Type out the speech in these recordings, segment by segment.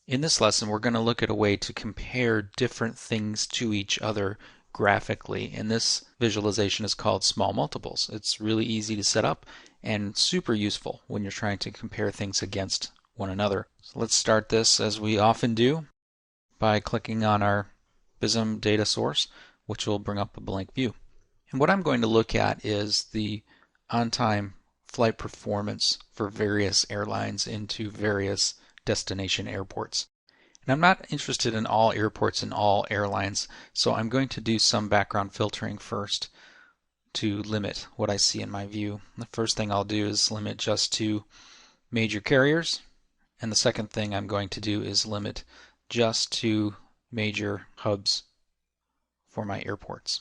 In this lesson, we're going to look at a way to compare different things to each other graphically, and this visualization is called small multiples. It's really easy to set up and super useful when you're trying to compare things against one another. So let's start this, as we often do, by clicking on our BISM data source, which will bring up a blank view. And what I'm going to look at is the on-time flight performance for various airlines into various destination airports. And I'm not interested in all airports and all airlines, so I'm going to do some background filtering first to limit what I see in my view. The first thing I'll do is limit just to major carriers, and the second thing I'm going to do is limit just to major hubs for my airports.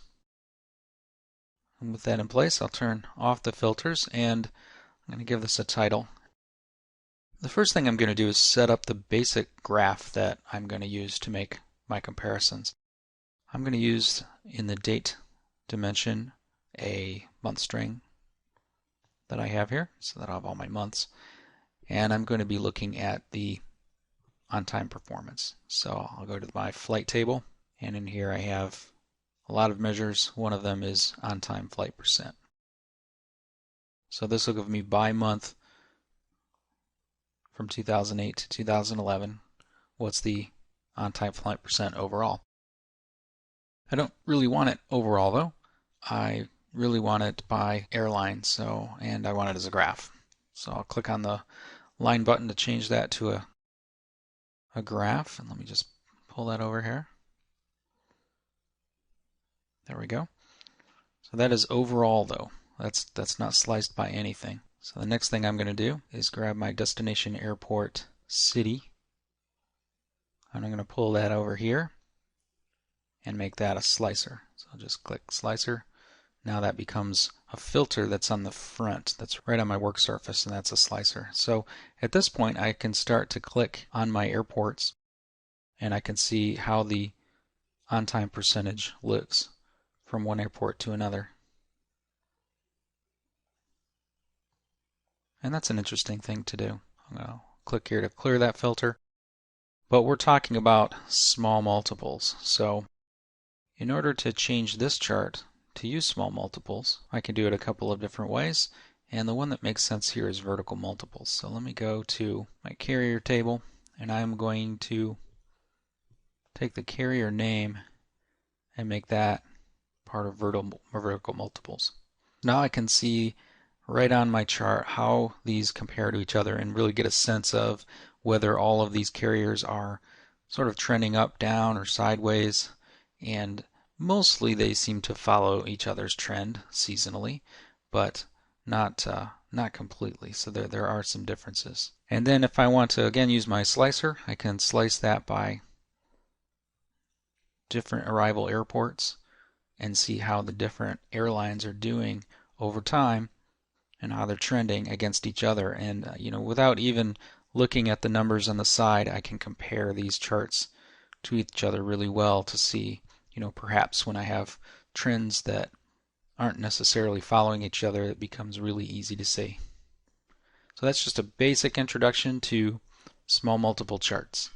And with that in place, I'll turn off the filters, and I'm going to give this a title. The first thing I'm going to do is set up the basic graph that I'm going to use to make my comparisons. I'm going to use, in the date dimension, a month string that I have here, so that I have all my months. And I'm going to be looking at the on-time performance. So I'll go to my flight table, and in here I have a lot of measures. One of them is on-time flight percent. So this will give me by month from 2008 to 2011, what's the on-time flight percent overall. I don't really want it overall though. I really want it by airline, and I want it as a graph. So I'll click on the line button to change that to a graph, and let me just pull that over here. There we go. So that is overall though. That's not sliced by anything. So the next thing I'm going to do is grab my destination airport city, and I'm going to pull that over here and make that a slicer. So I'll just click slicer. Now that becomes a filter that's on the front, that's right on my work surface, and that's a slicer. So at this point I can start to click on my airports, and I can see how the on-time percentage looks from one airport to another. And that's an interesting thing to do. I'm going to click here to clear that filter. But we're talking about small multiples. So in order to change this chart to use small multiples, I can do it a couple of different ways. And the one that makes sense here is vertical multiples. So let me go to my carrier table, and I'm going to take the carrier name and make that part of vertical multiples. Now I can see right on my chart how these compare to each other and really get a sense of whether all of these carriers are sort of trending up, down, or sideways, and mostly they seem to follow each other's trend seasonally, but not completely. So there are some differences. And then if I want to again use my slicer, I can slice that by different arrival airports and see how the different airlines are doing over time and how they're trending against each other. And without even looking at the numbers on the side, I can compare these charts to each other really well to see, perhaps when I have trends that aren't necessarily following each other, it becomes really easy to see. So that's just a basic introduction to small multiple charts.